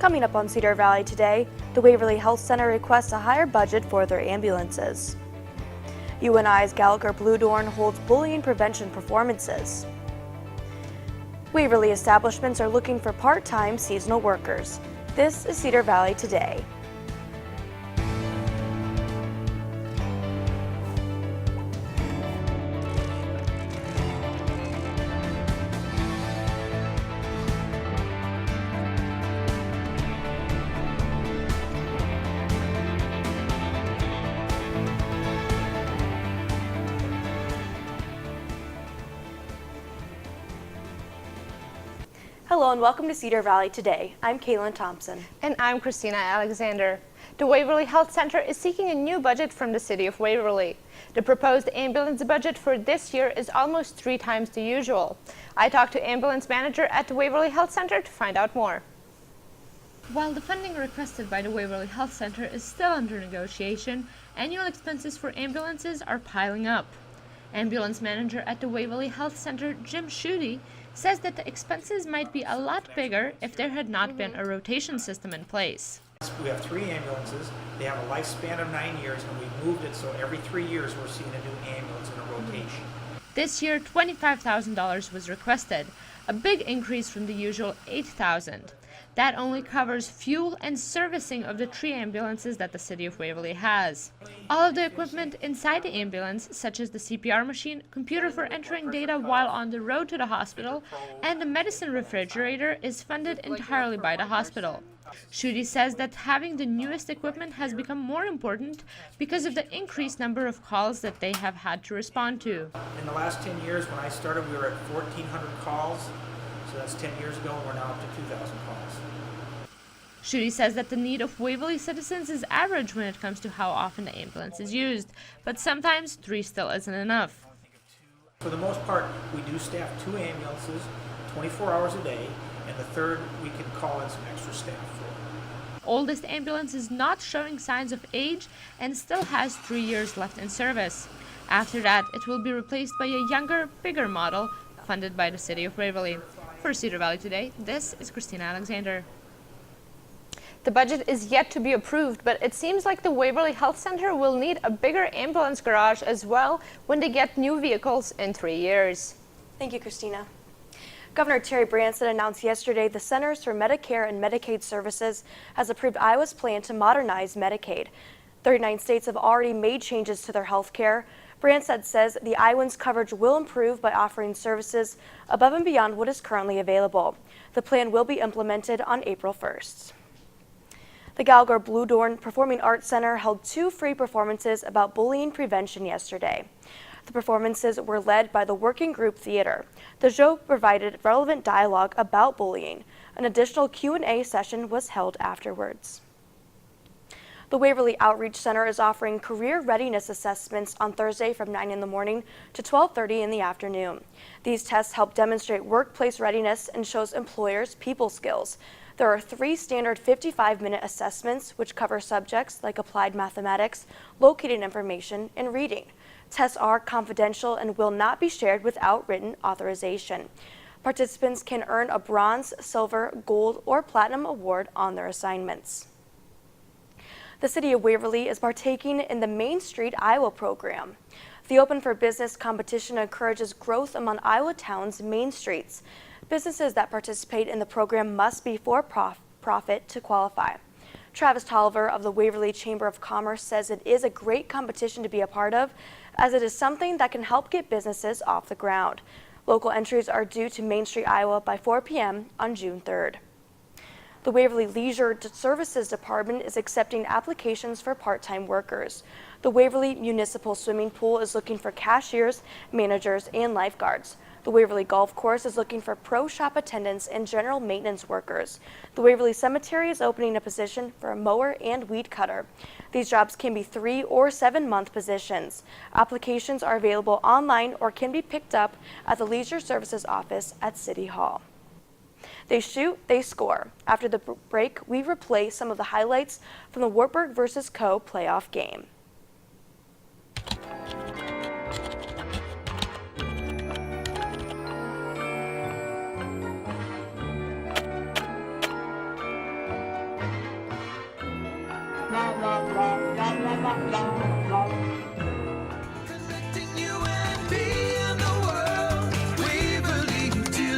Coming up on Cedar Valley today, the Waverly Health Center requests a higher budget for their ambulances. UNI's Gallagher Bluedorn holds bullying prevention performances. Waverly establishments are looking for part-time seasonal workers. This is Cedar Valley Today. Hello and welcome to Cedar Valley Today. I'm Kaylin Thompson. And I'm Christina Alexander. The Waverly Health Center is seeking a new budget from the City of Waverly. The proposed ambulance budget for this year is almost 3 times the usual. I talked to ambulance manager at the Waverly Health Center to find out more. While the funding requested by the Waverly Health Center is still under negotiation, annual expenses for ambulances are piling up. Ambulance manager at the Waverly Health Center, Jim Schutte, says that the expenses might be a lot bigger if there had not been a rotation system in place. We have 3 ambulances. They have a lifespan of 9 years, and we moved it so every 3 years we're seeing a new ambulance in a rotation. This year, $25,000 was requested, a big increase from the usual $8,000. That only covers fuel and servicing of the 3 ambulances that the City of Waverly has. All of the equipment inside the ambulance, such as the CPR machine, computer for entering data while on the road to the hospital, and the medicine refrigerator, is funded entirely by the hospital. Schutte says that having the newest equipment has become more important because of the increased number of calls that they have had to respond to. In the last 10 years, when I started, we were at 1,400 calls. So that's 10 years ago, and we're now up to 2,000 calls. Schutte says that the need of Waverly citizens is average when it comes to how often the ambulance is used, but sometimes 3 still isn't enough. For the most part, we do staff 2 ambulances 24 hours a day, and the 3rd we can call in some extra staff for. Oldest ambulance is not showing signs of age and still has 3 years left in service. After that, it will be replaced by a younger, bigger model funded by the City of Waverly. For Cedar Valley Today, this is Christina Alexander. The budget is yet to be approved, but it seems like the Waverly Health Center will need a bigger ambulance garage as well when they get new vehicles in 3 years. Thank you, Christina. Governor Terry Branstad announced yesterday the Centers for Medicare and Medicaid Services has approved Iowa's plan to modernize Medicaid. 39 states have already made changes to their health care. Branstad says the Iowans' coverage will improve by offering services above and beyond what is currently available. The plan will be implemented on April 1st. The Gallagher Bluedorn Performing Arts Center held 2 free performances about bullying prevention yesterday. The performances were led by the Working Group Theater. The show provided relevant dialogue about bullying. An additional Q&A session was held afterwards. The Waverly Outreach Center is offering career readiness assessments on Thursday from 9 in the morning to 12:30 in the afternoon. These tests help demonstrate workplace readiness and shows employers people skills. There are 3 standard 55-minute assessments which cover subjects like applied mathematics, locating information, and reading. Tests are confidential and will not be shared without written authorization. Participants can earn a bronze, silver, gold, or platinum award on their assignments. The City of Waverly is partaking in the Main Street Iowa program. The Open for Business competition encourages growth among Iowa towns' main streets. Businesses that participate in the program must be for-profit to qualify. Travis Tolliver of the Waverly Chamber of Commerce says it is a great competition to be a part of, as it is something that can help get businesses off the ground. Local entries are due to Main Street, Iowa by 4 p.m. on June 3rd. The Waverly Leisure Services Department is accepting applications for part-time workers. The Waverly Municipal Swimming Pool is looking for cashiers, managers, and lifeguards. The Waverly Golf Course is looking for pro shop attendants and general maintenance workers. The Waverly Cemetery is opening a position for a mower and weed cutter. These jobs can be 3 or 7-month positions. Applications are available online or can be picked up at the Leisure Services office at City Hall. They shoot, they score. After the break, we replay some of the highlights from the Wartburg vs. Co. playoff game. Connecting you and me and the world. Waverly Utilities.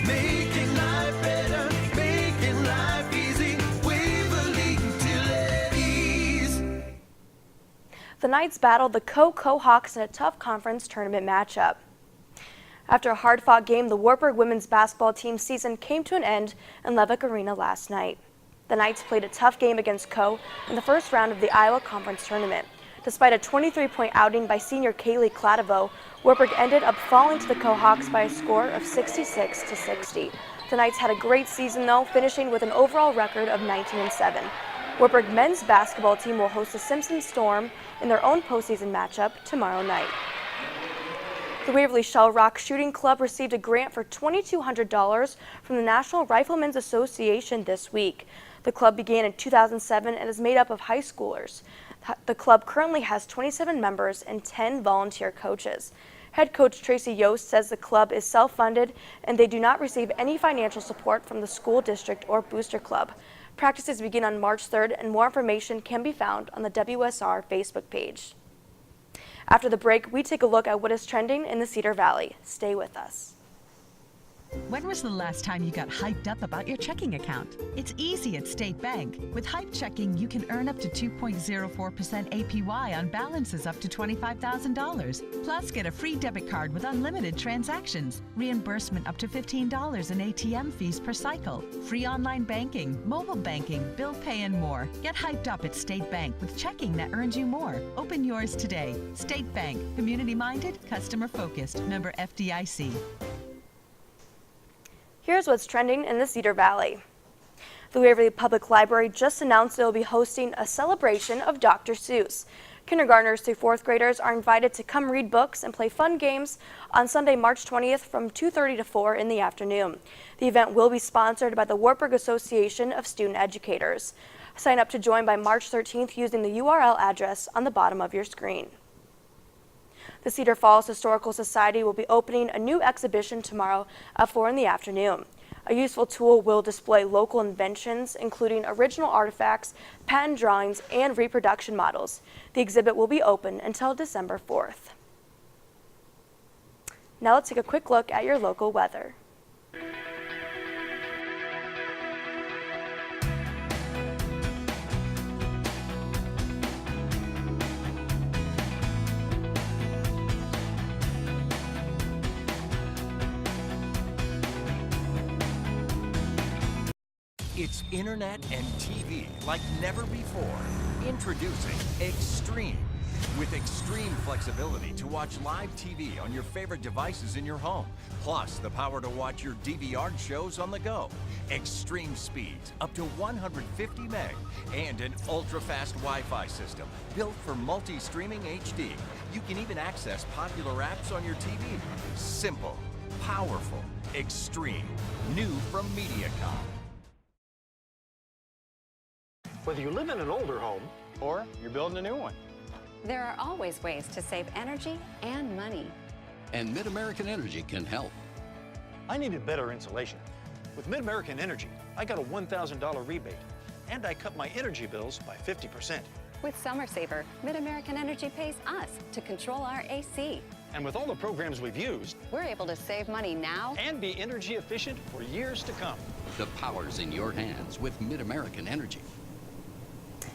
Making life better, making life easy. Waverly Utilities. The Knights battled the Cohawks in a tough conference tournament matchup. After a hard-fought game, the Wartburg women's basketball team season came to an end in Levick Arena last night. The Knights played a tough game against Co in the first round of the Iowa Conference Tournament. Despite a 23-point outing by senior Kaylee Kladovo, Wartburg ended up falling to the Cohawks by a score of 66-60. The Knights had a great season though, finishing with an overall record of 19-7. Wartburg men's basketball team will host the Simpson Storm in their own postseason matchup tomorrow night. The WaverlyShell Rock Shooting Club received a grant for $2,200 from the National Riflemen's Association this week. The club began in 2007 and is made up of high schoolers. The club currently has 27 members and 10 volunteer coaches. Head coach Tracy Yost says the club is self-funded and they do not receive any financial support from the school district or booster club. Practices begin on March 3rd and more information can be found on the WSR Facebook page. After the break, we take a look at what is trending in the Cedar Valley. Stay with us. When was the last time you got hyped up about your checking account? It's easy at State Bank. With Hype Checking, you can earn up to 2.04% APY on balances up to $25,000. Plus, get a free debit card with unlimited transactions, reimbursement up to $15 in ATM fees per cycle, free online banking, mobile banking, bill pay, and more. Get hyped up at State Bank with checking that earns you more. Open yours today. State Bank, community-minded, customer-focused, member FDIC. Here's what's trending in the Cedar Valley. The Waverly Public Library just announced it will be hosting a celebration of Dr. Seuss. Kindergartners through fourth graders are invited to come read books and play fun games on Sunday, March 20th from 2:30 to 4 in the afternoon. The event will be sponsored by the Wartburg Association of Student Educators. Sign up to join by March 13th using the URL address on the bottom of your screen. The Cedar Falls Historical Society will be opening a new exhibition tomorrow at 4 in the afternoon. A useful tool will display local inventions, including original artifacts, patent drawings, and reproduction models. The exhibit will be open until December 4th. Now let's take a quick look at your local weather. It's internet and TV like never before. Introducing Extreme. With extreme flexibility to watch live TV on your favorite devices in your home, plus the power to watch your DVR shows on the go. Extreme speeds up to 150 meg and an ultra-fast Wi-Fi system built for multi-streaming HD. You can even access popular apps on your TV. Simple, powerful, extreme. New from MediaCom. Whether you live in an older home or you're building a new one. There are always ways to save energy and money. And Mid-American Energy can help. I needed better insulation. With Mid-American Energy, I got a $1,000 rebate, and I cut my energy bills by 50%. With Summer Saver, Mid-American Energy pays us to control our AC. And with all the programs we've used, We're able to save money now and be energy efficient for years to come. The power's in your hands with Mid-American Energy.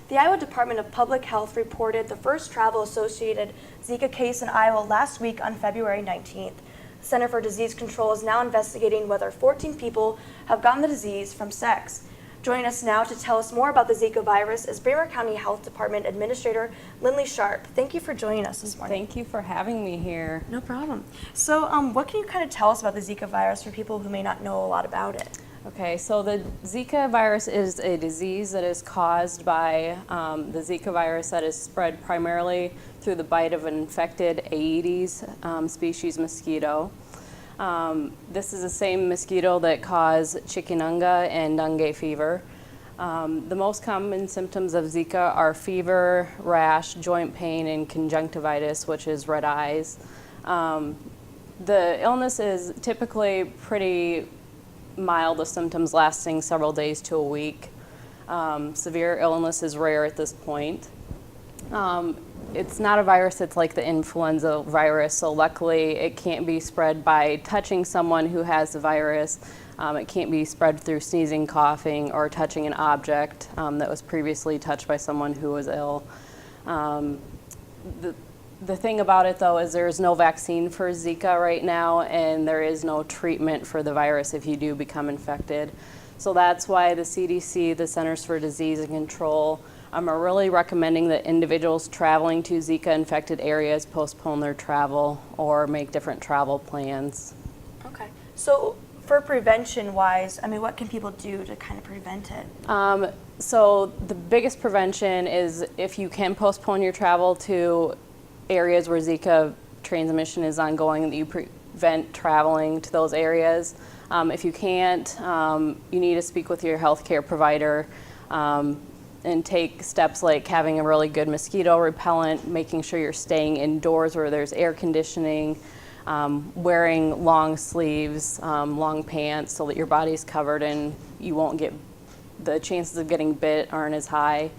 The Iowa Department of Public Health reported the first travel-associated Zika case in Iowa last week on February 19th. The Center for Disease Control is now investigating whether 14 people have gotten the disease from sex. Joining us now to tell us more about the Zika virus is Bremer County Health Department Administrator Lindley Sharp. Thank you for joining us this morning. Thank you for having me here. No problem. So what can you kind of tell us about the Zika virus for people who may not know a lot about it? Okay, so the Zika virus is a disease that is caused by the Zika virus that is spread primarily through the bite of an infected Aedes species mosquito. This is the same mosquito that cause chikungunya and dengue fever. The most common symptoms of Zika are fever, rash, joint pain, and conjunctivitis, which is red eyes. The illness is typically pretty mild, the symptoms lasting several days to a week. Severe illness is rare at this point. It's not a virus that's like the influenza virus, so luckily it can't be spread by touching someone who has the virus. It can't be spread through sneezing, coughing, or touching an object that was previously touched by someone who was ill. The thing about it, though, is there is no vaccine for Zika right now, and there is no treatment for the virus if you do become infected. So that's why the CDC, the Centers for Disease and Control, are really recommending that individuals traveling to Zika-infected areas postpone their travel or make different travel plans. Okay. So for prevention-wise, I mean, what can people do to kind of prevent it? So the biggest prevention is if you can postpone your travel to areas where Zika transmission is ongoing, that you prevent traveling to those areas. If you can't, you need to speak with your healthcare provider and take steps like having a really good mosquito repellent, making sure you're staying indoors where there's air conditioning, wearing long sleeves, long pants so that your body's covered and you won't get, the chances of getting bit aren't as high.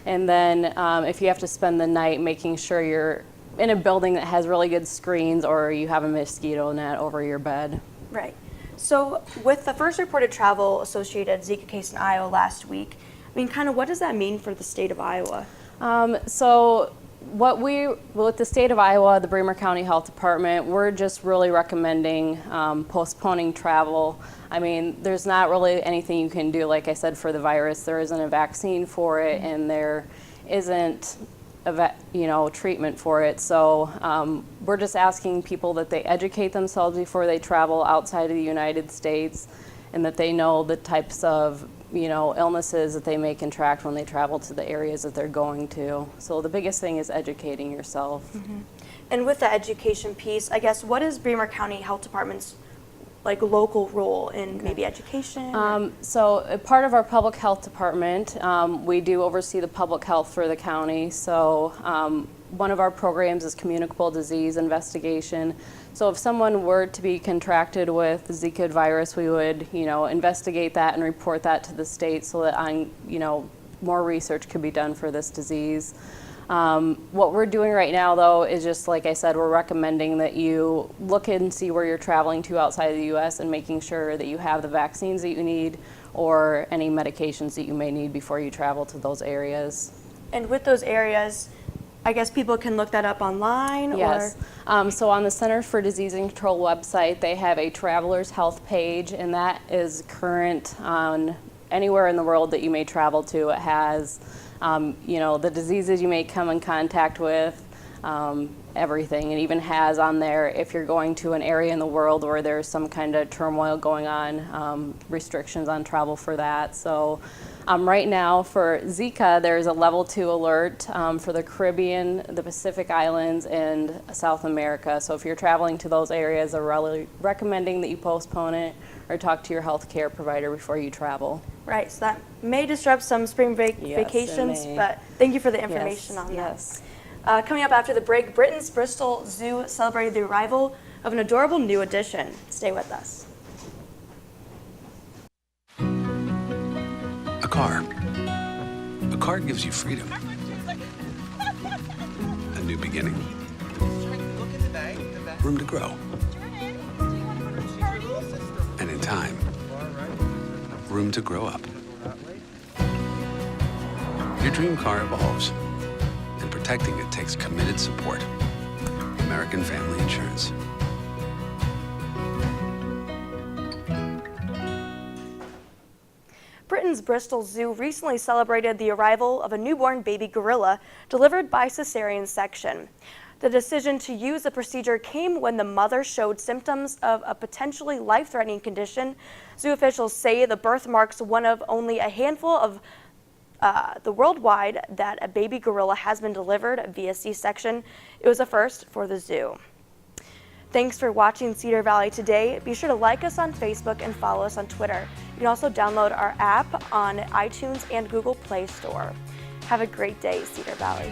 And then if you have to spend the night, making sure you're in a building that has really good screens or you have a mosquito net over your bed. Right. So with the first reported travel-associated Zika case in Iowa last week, I mean, kind of what does that mean for the state of Iowa? So with the state of Iowa, the Bremer County Health Department, we're just really recommending postponing travel. I mean, there's not really anything you can do, like I said, for the virus. There isn't a vaccine for it, and there isn't a treatment for it. So we're just asking people that they educate themselves before they travel outside of the United States, and that they know the types of illnesses that they may contract when they travel to the areas that they're going to. So the biggest thing is educating yourself. Mm-hmm. And with the education piece, I guess, what is Bremer County Health Department's local role in maybe education? So part of our public health department, we do oversee the public health for the county. So one of our programs is communicable disease investigation. So if someone were to be contracted with the Zika virus, we would, investigate that and report that to the state so that more research could be done for this disease. What we're doing right now, though, is just like I said, we're recommending that you look and see where you're traveling to outside of the U.S. and making sure that you have the vaccines that you need or any medications that you may need before you travel to those areas. And with those areas, I guess people can look that up online? Yes. So on the Center for Disease and Control website, they have a traveler's health page, and that is current on anywhere in the world that you may travel to. It has the diseases you may come in contact with, everything. It even has on there if you're going to an area in the world where there's some kind of turmoil going on, restrictions on travel for that. So right now for Zika, there's a level 2 alert for the Caribbean, the Pacific Islands, and South America. So if you're traveling to those areas, they're really recommending that you postpone it or talk to your health care provider before you travel. Right, so that may disrupt some spring break vacations, but thank you for the information on that. Yes. Coming up after the break, Britain's Bristol Zoo celebrated the arrival of an adorable new addition. Stay with us. A car. A car gives you freedom. A new beginning. Room to grow. And in time, room to grow up. Your dream car evolves, and protecting it takes committed support. American Family Insurance. Britain's Bristol Zoo recently celebrated the arrival of a newborn baby gorilla delivered by cesarean section. The decision to use the procedure came when the mother showed symptoms of a potentially life-threatening condition. Zoo officials say the birth marks one of only a handful of the worldwide that a baby gorilla has been delivered via C-section. It was a first for the zoo. Thanks for watching Cedar Valley Today. Be sure to like us on Facebook and follow us on Twitter. You can also download our app on iTunes and Google Play Store. Have a great day, Cedar Valley.